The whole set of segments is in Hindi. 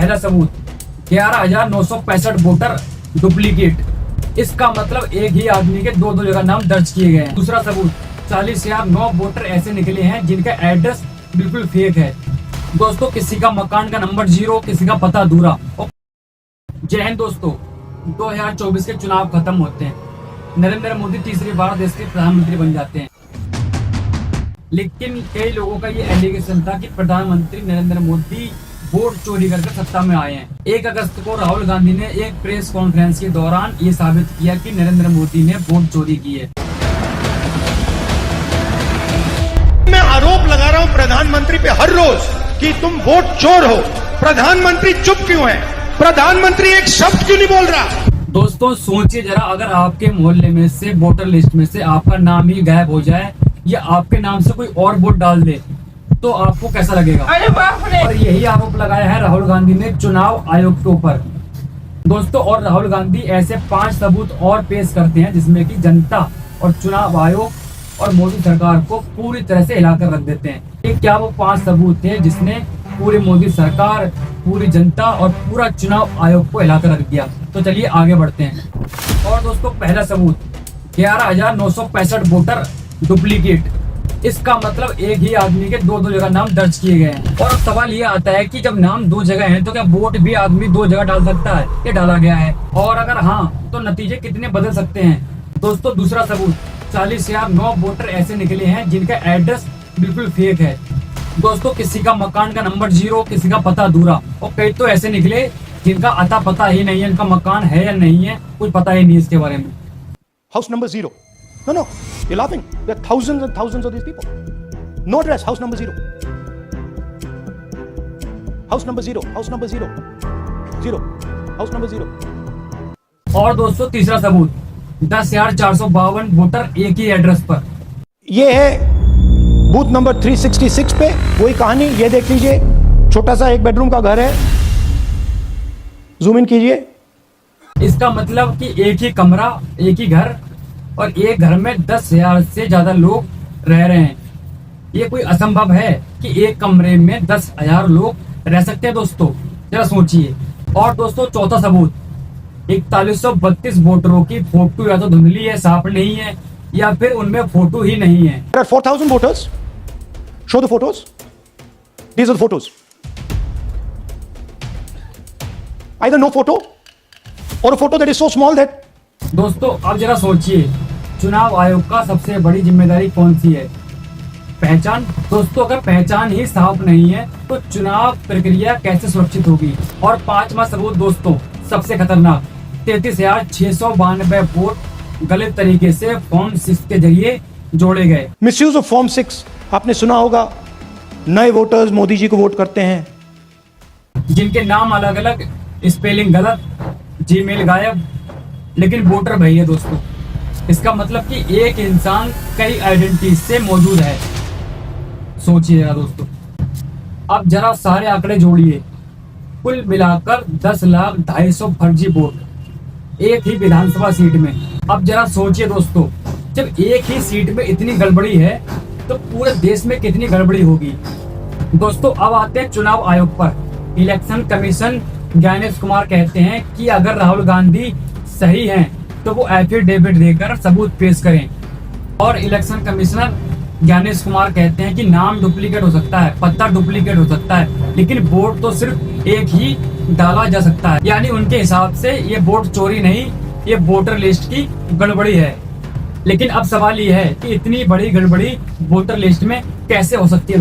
पहला सबूत 11,965 वोटर डुप्लीकेट। इसका मतलब एक ही आदमी के दो जगह नाम दर्ज किए गए हैं। दूसरा सबूत 40,009 वोटर ऐसे निकले हैं जिनका एड्रेस बिल्कुल फेक है। दोस्तों, किसी का मकान का नंबर 0, किसी का पता अधूरा। जय हिंद दोस्तों, 2024 के चुनाव खत्म होते हैं। नरेंद्र मोदी तीसरी बार देश के प्रधानमंत्री बन जाते हैं। लेकिन कई लोगों का ये एलिगेशन था कि प्रधानमंत्री नरेंद्र मोदी वोट चोरी करके सत्ता में आए हैं। 1 अगस्त को राहुल गांधी ने एक प्रेस कॉन्फ्रेंस के दौरान ये साबित किया कि नरेंद्र मोदी ने वोट चोरी की है। मैं आरोप लगा रहा हूं प्रधानमंत्री पे हर रोज कि तुम वोट चोर हो। प्रधानमंत्री चुप क्यों है? प्रधानमंत्री एक शब्द क्यों नहीं बोल रहा? दोस्तों, सोचिए जरा, अगर आपके मोहल्ले में से वोटर लिस्ट में से आपका नाम ही गायब हो जाए या आपके नाम से कोई और वोट डाल दे तो आपको कैसा लगेगा? अरे बाप रे! और यही आरोप लगाया है राहुल गांधी ने चुनाव आयोग के ऊपर। दोस्तों, और राहुल गांधी ऐसे 5 सबूत और पेश करते हैं जिसमें कि जनता और चुनाव आयोग और मोदी सरकार को पूरी तरह से हिलाकर रख देते हैं। कि क्या वो 5 सबूत थे जिसने पूरी मोदी सरकार, पूरी जनता और पूरा चुनाव आयोग को हिलाकर रख दिया? तो चलिए आगे बढ़ते हैं। और दोस्तों, पहला सबूत 11,965 वोटर डुप्लीकेट। इसका मतलब एक ही आदमी के दो जगह नाम दर्ज किए गए हैं। और अब सवाल ये आता है कि जब नाम 2 जगह हैं तो क्या वोट भी आदमी 2 जगह डाल सकता है? ये डाला गया है, और अगर हाँ तो नतीजे कितने बदल सकते हैं? दोस्तों, दूसरा सबूत 40,009 वोटर ऐसे निकले हैं जिनका एड्रेस बिल्कुल फेक है। दोस्तों, किसी का मकान का नंबर 0, किसी का पता अधूरा, और कई तो ऐसे निकले जिनका अता पता ही नहीं है, इनका मकान है या नहीं है, कुछ पता ही नहीं इसके बारे में। House number 0. No, you're laughing. There are thousands and thousands of these people. No address, house number 0. House number 0, house number 0. 0, house number 0. और दोस्तों, तीसरा सबूत 10,452 वोटर एक ही एड्रेस पर। ये है बूथ नंबर 366 पे वही कहानी। ये देख लीजिए, छोटा सा 1 बेडरूम का घर है। जूम इन कीजिए। इसका मतलब कि एक ही कमरा, एक ही घर, और एक घर में 10,000 से ज्यादा लोग रह रहे हैं। ये कोई असंभव है कि एक कमरे में 10,000 लोग रह सकते हैं? दोस्तों, जरा सोचिए। और दोस्तों, चौथा सबूत 4132 वोटरों की फोटो या तो धुंधली है, साफ नहीं है, या फिर उनमें फोटो ही नहीं है। There are 4,000 voters. Show the photos. These are the photos. Either no photo or a photo that is so small that दोस्तों, अब जरा सोचिए, चुनाव आयोग का सबसे बड़ी जिम्मेदारी कौन सी है? पहचान। दोस्तों, अगर पहचान ही साफ नहीं है तो चुनाव प्रक्रिया कैसे सुरक्षित होगी? और 5वां सबूत दोस्तों, सबसे खतरनाक 33,692 वोट गलत तरीके से फॉर्म 6 के जरिए जोड़े गए। मिसयूज ऑफ फॉर्म 6 आपने सुना होगा। नए वोटर्स मोदी जी को वोट करते हैं, जिनके नाम अलग अलग, स्पेलिंग गलत, जीमेल गायब, लेकिन वोटर वही है। दोस्तों, इसका मतलब कि एक इंसान कई आइडेंटिटी से मौजूद है। सोचिए जरा दोस्तों, अब जरा सारे आंकड़े जोड़िए। कुल मिलाकर 10,02,250 फर्जी वोट एक ही विधानसभा सीट में। अब जरा सोचिए दोस्तों, जब एक ही सीट में इतनी गड़बड़ी है तो पूरे देश में कितनी गड़बड़ी होगी? दोस्तों, अब आते हैं चुनाव आयोग पर। इलेक्शन कमीशन ज्ञानेश कुमार कहते हैं कि अगर राहुल गांधी सही हैं तो वो एफिडेविट देकर सबूत पेश करें। और इलेक्शन कमिश्नर ज्ञानेश कुमार कहते हैं कि नाम डुप्लीकेट हो सकता है, पता डुप्लीकेट हो सकता है, लेकिन वोट तो सिर्फ एक ही डाला जा सकता है। यानी उनके हिसाब से ये वोट चोरी नहीं, ये वोटर लिस्ट की गड़बड़ी है। लेकिन अब सवाल ये है कि इतनी बड़ी गड़बड़ी वोटर लिस्ट में कैसे हो सकती है?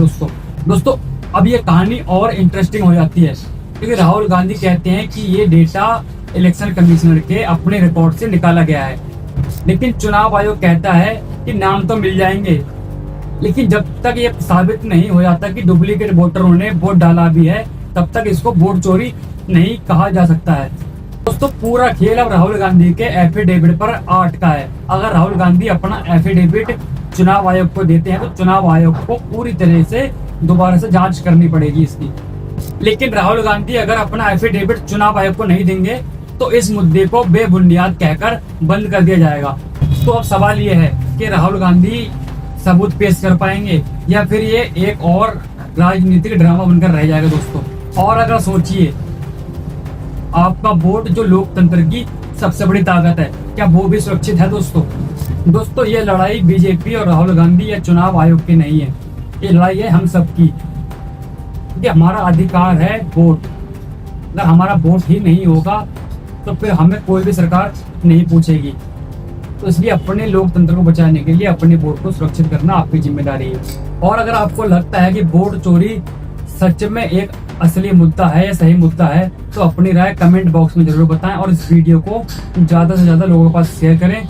दोस्तों, अब ये कहानी और इंटरेस्टिंग हो जाती है, क्योंकि राहुल गांधी कहते हैं कि ये डेटा इलेक्शन कमिश्नर के अपने रिकॉर्ड से निकाला गया है, लेकिन चुनाव आयोग कहता है कि नाम तो मिल जाएंगे। लेकिन जब तक ये साबित नहीं हो जाता कि डुप्लीकेट वोटरों ने वोट डाला भी है, तब तक इसको वोट चोरी नहीं कहा जा सकता है। दोस्तों, पूरा खेल अब राहुल गांधी के एफिडेविट पर अटका है। अगर राहुल गांधी अपना एफिडेविट चुनाव आयोग को देते हैं तो चुनाव आयोग को पूरी तरह से दोबारा से जांच करनी पड़ेगी इसकी। लेकिन राहुल गांधी अगर अपना एफिडेविट चुनाव आयोग को नहीं देंगे तो इस मुद्दे को बेबुनियाद कहकर बंद कर दिया जाएगा। तो अब सवाल ये है कि राहुल गांधी सबूत पेश कर पाएंगे या फिर ये एक और राजनीतिक ड्रामा बनकर रह जाएगा? दोस्तों, और अगर सोचिए आपका वोट जो लोकतंत्र की सबसे बड़ी ताकत है, क्या वो भी सुरक्षित है दोस्तों? ये लड़ाई बीजेपी और राहुल गांधी या चुनाव आयोग की नहीं है, ये लड़ाई है हम सबकी, क्योंकि हमारा अधिकार है वोट। अगर हमारा वोट ही नहीं होगा तो फिर हमें कोई भी सरकार नहीं पूछेगी। तो इसलिए अपने लोकतंत्र को बचाने के लिए अपने वोट को सुरक्षित करना आपकी जिम्मेदारी है। और अगर आपको लगता है कि वोट चोरी सच में एक असली मुद्दा है या सही मुद्दा है, तो अपनी राय कमेंट बॉक्स में जरूर बताएं और इस वीडियो को ज्यादा से ज्यादा लोगों के पास शेयर करें।